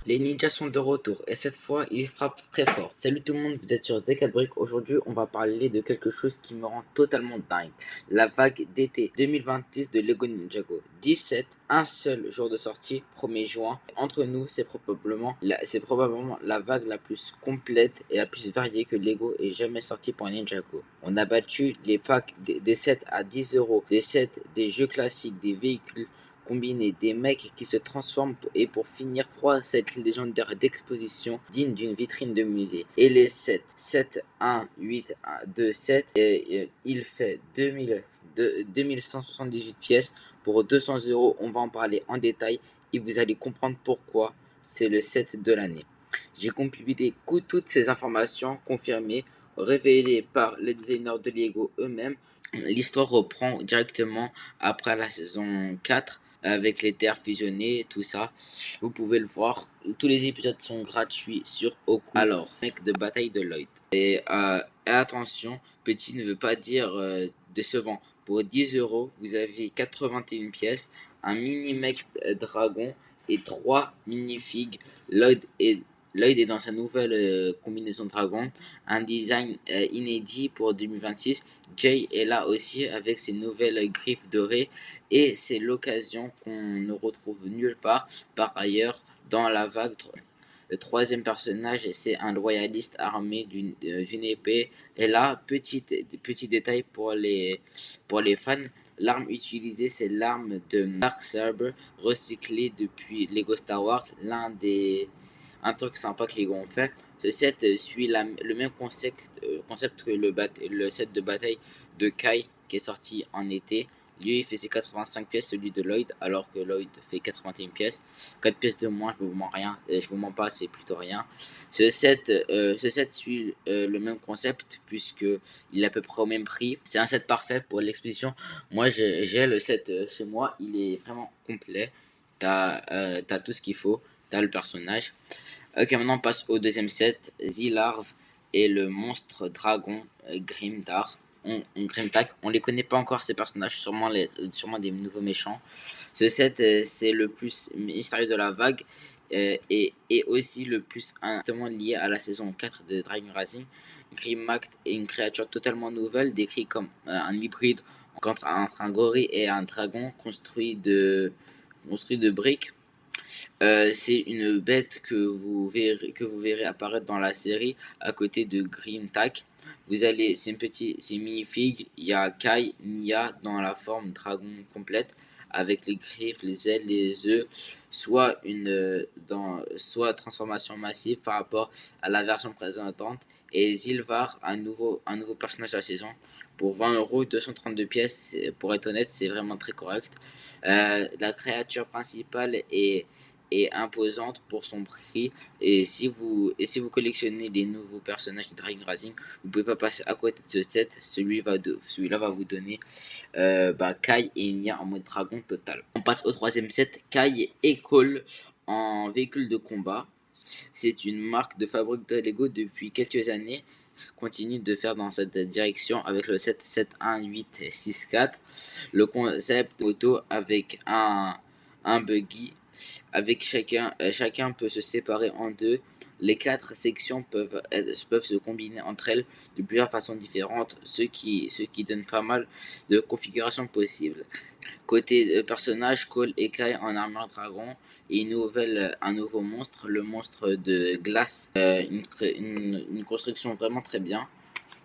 Les ninjas sont de retour et cette fois ils frappent très fort. Salut tout le monde, vous êtes sur Decalbrick. Aujourd'hui on va parler de quelque chose qui me rend totalement dingue. La vague d'été 2026 de Lego Ninjago. 17, un seul jour de sortie, 1er juin. Entre nous c'est probablement la vague la plus complète et la plus variée que Lego ait jamais sortie pour un Ninjago. On a battu les packs des sets à 10 euros, des sets, des jeux classiques, des véhicules combiner des mecs qui se transforment et pour finir 3 sets légendaires d'exposition dignes d'une vitrine de musée. Et les 7, 1, 8, 2, 7, il fait 2178 pièces pour 200 euros. On va en parler en détail et vous allez comprendre pourquoi c'est le set de l'année. J'ai compilé toutes ces informations confirmées, révélées par les designers de Lego eux-mêmes. L'histoire reprend directement après la saison 4 avec les terres fusionnées, tout ça. Vous pouvez le voir. Tous les épisodes sont gratuits sur Oku. Alors, mec de bataille de Lloyd. Et attention, petit ne veut pas dire décevant. Pour 10 euros, vous avez 81 pièces, un mini mec dragon et 3 minifigs. Lloyd est dans sa nouvelle combinaison dragon, un design inédit pour 2026. Jay est là aussi avec ses nouvelles griffes dorées et c'est l'occasion qu'on ne retrouve nulle part par ailleurs dans la vague. Le troisième personnage, c'est un loyaliste armé d'une épée. Et là, petit détail pour les fans, l'arme utilisée, c'est l'arme de Dark Saber, recyclée depuis Lego Star Wars, un truc sympa que Lego ont fait. Ce set suit le même concept que le set de bataille de Kai qui est sorti en été. Lui, il fait ses 85 pièces, celui de Lloyd, alors que Lloyd fait 81 pièces. 4 pièces de moins, je vous mens rien, je vous mens pas, c'est plutôt rien. Ce set suit le même concept puisque il est à peu près au même prix. C'est un set parfait pour l'exposition. Moi, j'ai le set chez moi, il est vraiment complet. T'as tout ce qu'il faut, t'as le personnage. Ok, maintenant on passe au deuxième set. Zilarv et le monstre dragon Grimdark. Grimdark. On les connaît pas encore ces personnages, sûrement des nouveaux méchants. Ce set, c'est le plus mystérieux de la vague et aussi le plus intimement lié à la saison 4 de Dragon Racing. Grimmact est une créature totalement nouvelle, décrit comme un hybride entre un gorille et un dragon construit de briques. C'est une bête que vous verrez apparaître dans la série à côté de Grimtack. C'est une minifig. Il y a Kai, Nia dans la forme dragon complète avec les griffes, les ailes, les œufs, soit transformation massive par rapport à la version présentante. Et Zilvar, un nouveau personnage de la saison. Pour 20 euros, 232 pièces, pour être honnête, c'est vraiment très correct. La créature principale est imposante pour son prix. Et si vous collectionnez des nouveaux personnages de Dragon Racing, vous pouvez pas passer à côté de ce set. Celui-là va vous donner Kai et Nia en mode dragon total. On passe au troisième set. Kai et Cole en véhicule de combat. C'est une marque de fabrique de Lego depuis quelques années. Continue de faire dans cette direction avec le 7 7 1 8 6 4. Le concept auto avec un buggy avec chacun peut se séparer en deux. Les 4 sections peuvent se combiner entre elles de plusieurs façons différentes, ce qui donne pas mal de configurations possibles. Côté personnage, Cole et Kai en armure dragon et un nouveau monstre, le monstre de glace, une construction vraiment très bien.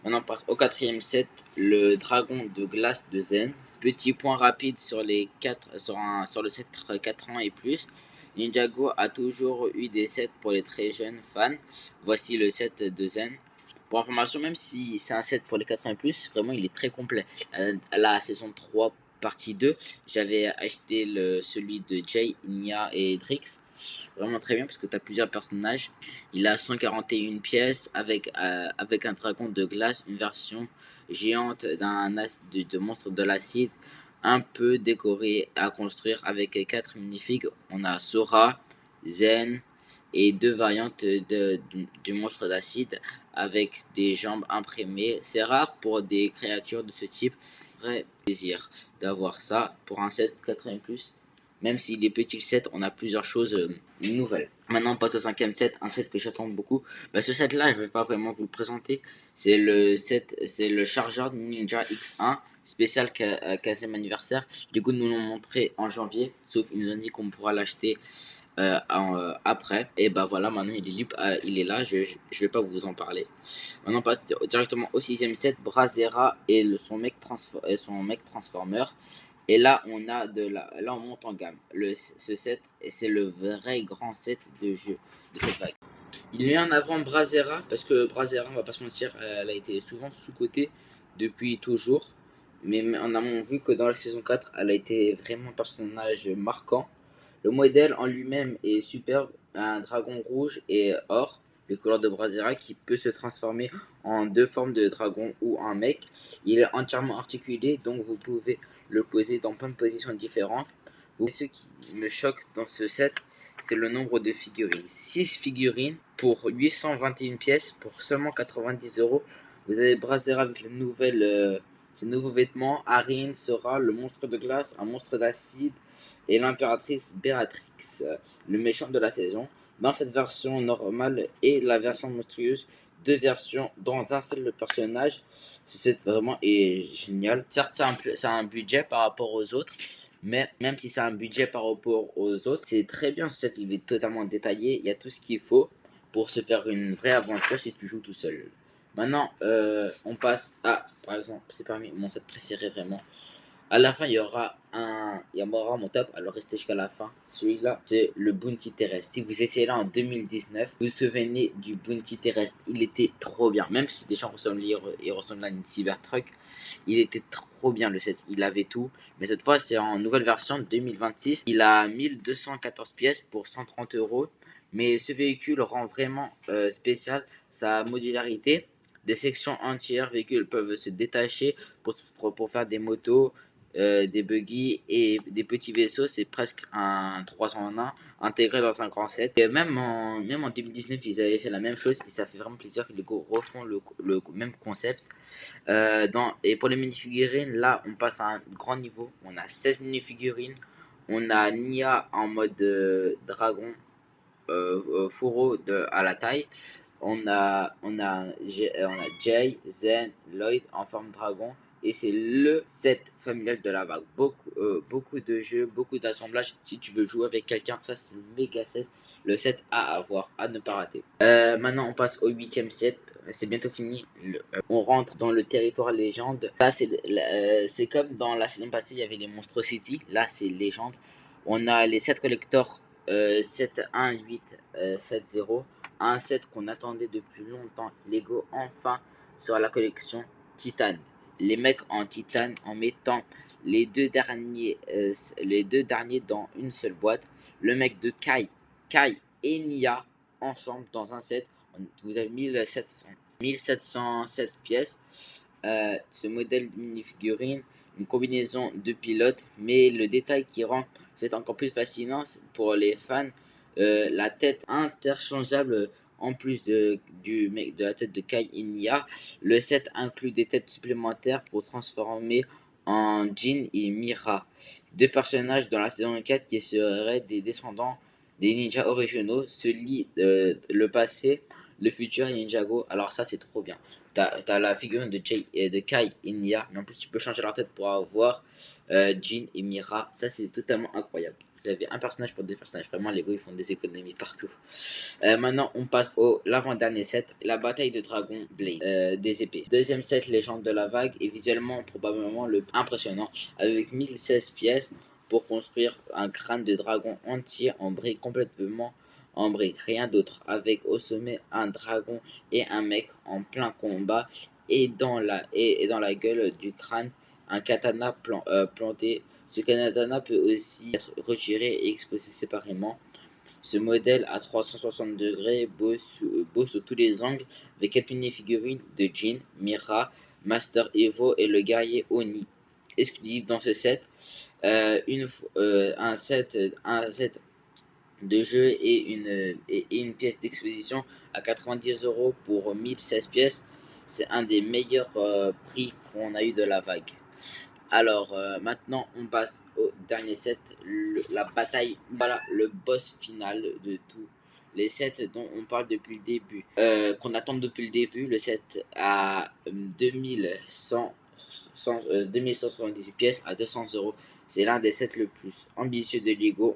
Maintenant on passe au quatrième set, le dragon de glace de Zen. Petit point rapide sur le set 4 ans et plus. Ninjago a toujours eu des sets pour les très jeunes fans. Voici le set de Zen. Pour information, même si c'est un set pour les 4 ans et plus, vraiment il est très complet. La saison 3 partie 2, j'avais acheté celui de Jay, Nia et Drix. Vraiment très bien parce que tu as plusieurs personnages. Il a 141 pièces avec un dragon de glace, une version géante de monstre de l'acide, un peu décoré à construire avec 4 minifigs. On a Sora, Zen et 2 variantes du monstre d'acide avec des jambes imprimées. C'est rare pour des créatures de ce type. Vrai plaisir d'avoir ça pour un set 4 plus. Même s'il est petit le set, on a plusieurs choses nouvelles. Maintenant, on passe au cinquième set, un set que j'attends beaucoup. Bah, ce set-là, je ne vais pas vraiment vous le présenter. C'est le chargeur Ninja X1 spécial 15e anniversaire. Du coup, nous l'ont montré en janvier, sauf ils nous ont dit qu'on pourra l'acheter après. Et bah voilà, maintenant il est libre, il est là, je vais pas vous en parler. Maintenant on passe directement au sixième set, Brazera et son mec Transformer. Et là là on monte en gamme. Ce set, c'est le vrai grand set de jeu de cette vague. Il met en avant Brazera parce que Brazera, on va pas se mentir, elle a été souvent sous-cotée depuis toujours. Mais on a vu que dans la saison 4, elle a été vraiment un personnage marquant. Le modèle en lui-même est superbe, un dragon rouge et or, les couleurs de Brazera, qui peut se transformer en deux formes de dragon ou en mec. Il est entièrement articulé, donc vous pouvez le poser dans plein de positions différentes. Ce qui me choque dans ce set, c'est le nombre de figurines. 6 figurines pour 821 pièces pour seulement 90 €. Vous avez Brazera avec ses nouveaux vêtements, Arin, Sora, le monstre de glace, un monstre d'acide et l'impératrice Béatrix, le méchant de la saison. Dans cette version normale et la version monstrueuse, deux versions dans un seul personnage. Ce set vraiment est génial. Certes, ça a un budget par rapport aux autres, mais même si ça a un budget par rapport aux autres, c'est très bien. Ce set, il est totalement détaillé. Il y a tout ce qu'il faut pour se faire une vraie aventure si tu joues tout seul. Maintenant, on passe à, par exemple, c'est parmi mon set préféré vraiment. À la fin, il y aura mon top, alors restez jusqu'à la fin. Celui-là, c'est le Bounty terrestre. Si vous étiez là en 2019, vous vous souvenez du Bounty terrestre. Il était trop bien. Même si des gens il ressemblait à une Cybertruck, il était trop bien le set. Il avait tout. Mais cette fois, c'est en nouvelle version 2026. Il a 1214 pièces pour 130 €. Mais ce véhicule rend vraiment spécial sa modularité. Des sections entières véhicules peuvent se détacher pour faire des motos, des buggy et des petits vaisseaux. C'est presque un 300 en 1 intégré dans un grand set. Et même en 2019, ils avaient fait la même chose et ça fait vraiment plaisir que les Lego refont le même concept. Et pour les minifigurines, là, on passe à un grand niveau. On a 7 minifigurines. On a Nia en mode dragon, fourreau à la taille. On a Jay, Zen, Lloyd en forme dragon. Et c'est le set familial de la vague. Beaucoup de jeux, beaucoup d'assemblages. Si tu veux jouer avec quelqu'un, ça c'est le méga set. Le set à avoir, à ne pas rater. Maintenant, on passe au huitième set. C'est bientôt fini. On rentre dans le territoire légende. Là, c'est comme dans la saison passée, il y avait les Monstrosity. Là, c'est légende. On a les 7 collectors 7, 1, 8, 7, 0. Un set qu'on attendait depuis longtemps. Lego enfin sur la collection Titan. Les mecs en titane en mettant les deux derniers dans une seule boîte. Le mec de Kai et Nia ensemble dans un set. Vous avez 1707 pièces. Ce modèle de minifigurine, une combinaison de pilotes, mais le détail qui rend c'est encore plus fascinant pour les fans, la tête interchangeable en plus de la tête de Kai Inia. Le set inclut des têtes supplémentaires pour transformer en Jin et Mira, deux personnages dans la saison 4 qui seraient des descendants des ninjas originaux, se lient le passé, le futur et Ninjago. Alors ça c'est trop bien. T'as la figurine de Kai et Nia, mais en plus tu peux changer leur tête pour avoir Jin et Mira. Ça c'est totalement incroyable. Vous avez un personnage pour deux personnages. Vraiment, Lego ils font des économies partout. Maintenant, on passe au l'avant-dernier set, la bataille de Dragon Blade, des épées. Deuxième set, légende de la vague, et visuellement probablement le plus impressionnant, avec 1016 pièces pour construire un crâne de dragon entier en briques, complètement en briques, rien d'autre, avec au sommet un dragon et un mec en plein combat, et dans la gueule du crâne, un katana planté. Ce katana peut aussi être retiré et exposé séparément. Ce modèle à 360 degrés, beau sous tous les angles, avec 4 mini-figurines de Jin, Mira, Master Evo et le guerrier Oni. Exclusif dans ce set, un set de jeu et une pièce d'exposition à 90 € pour 1016 pièces. C'est un des meilleurs prix qu'on a eu de la vague. Alors, maintenant, on passe au dernier set, la bataille. Voilà, le boss final de tous les sets dont on parle depuis le début. Qu'on attend depuis le début, le set à 2178 pièces à 200 euros. C'est l'un des sets le plus ambitieux de Lego.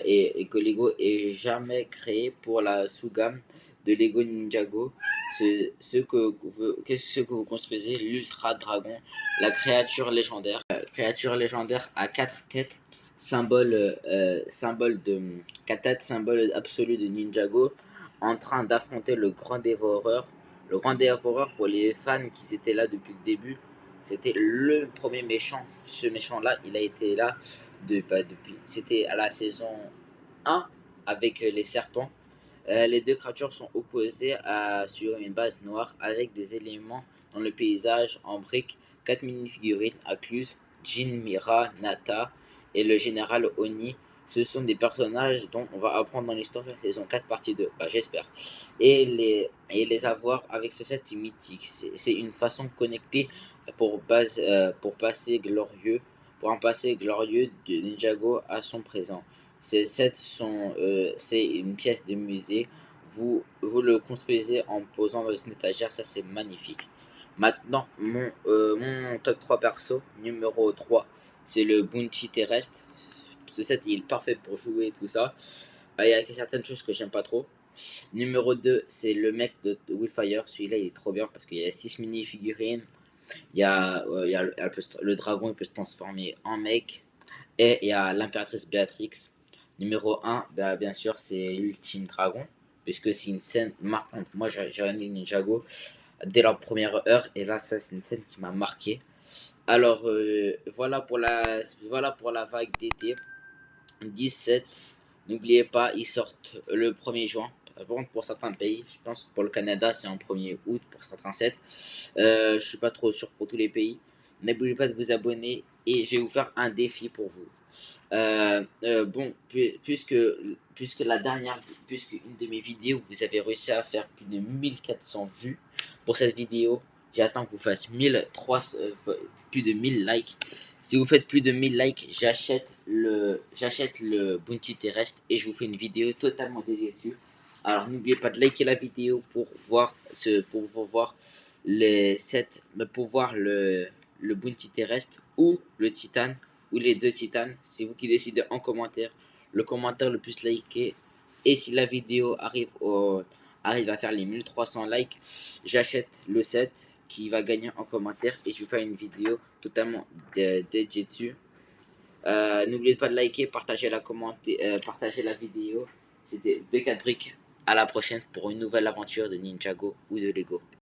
Et que Lego ait jamais créé pour la sous-gamme de Lego Ninjago. Qu'est-ce que vous construisez? L'Ultra Dragon, la créature légendaire à quatre têtes, symbole de quatre têtes, symbole absolu de Ninjago, en train d'affronter le Grand Dévoreur. Le Grand Dévoreur, pour les fans qui étaient là depuis le début, c'était le premier méchant. Ce méchant-là, il a été là depuis. C'était à la saison 1 avec les serpents. Les deux créatures sont opposées sur une base noire avec des éléments dans le paysage en briques, 4 mini-figurines incluses, Jin, Mira, Nata et le général Oni. Ce sont des personnages dont on va apprendre dans l'histoire de la saison 4 partie 2, bah, j'espère. Et les avoir avec ce set, c'est mythique. C'est une façon connectée pour un passé glorieux de Ninjago à son présent. Ces sets c'est une pièce de musée. Vous le construisez en posant dans une étagère, ça c'est magnifique. Maintenant, mon top 3 perso, numéro 3, c'est le Bounty terrestre. Ce set il est parfait pour jouer et tout ça. Il y a certaines choses que j'aime pas trop. Numéro 2, c'est le mec de Willfire. Celui-là il est trop bien parce qu'il y a 6 mini-figurines. Le dragon il peut se transformer en mec. Et il y a l'impératrice Béatrix. Numéro 1, bah, bien sûr, c'est l'ultime dragon. Puisque c'est une scène marquante. Moi, j'ai regardé Ninjago dès la première heure. Et là, ça, c'est une scène qui m'a marqué. Alors, voilà pour la vague d'été 17. N'oubliez pas, ils sortent le 1er juin. Par contre, pour certains pays, je pense que pour le Canada, c'est en 1er août pour certains sets. Je suis pas trop sûr pour tous les pays. N'oubliez pas de vous abonner et je vais vous faire un défi pour vous. Bon, puisque une de mes vidéos, vous avez réussi à faire plus de 1400 vues pour cette vidéo, j'attends que vous fassiez plus de 1000 likes. Si vous faites plus de 1000 likes, j'achète le Bounty terrestre et je vous fais une vidéo totalement dédiée dessus. Alors n'oubliez pas de liker la vidéo pour voir le Bounty terrestre ou le Titan ou les deux titanes. C'est vous qui décidez en commentaire. Le commentaire le plus liké. Et si la vidéo arrive à faire les 1300 likes, j'achète le set qui va gagner en commentaire et je vais faire une vidéo totalement dédiée dessus. N'oubliez pas de liker, partager la vidéo. C'était V4Brick. À la prochaine pour une nouvelle aventure de Ninjago ou de Lego.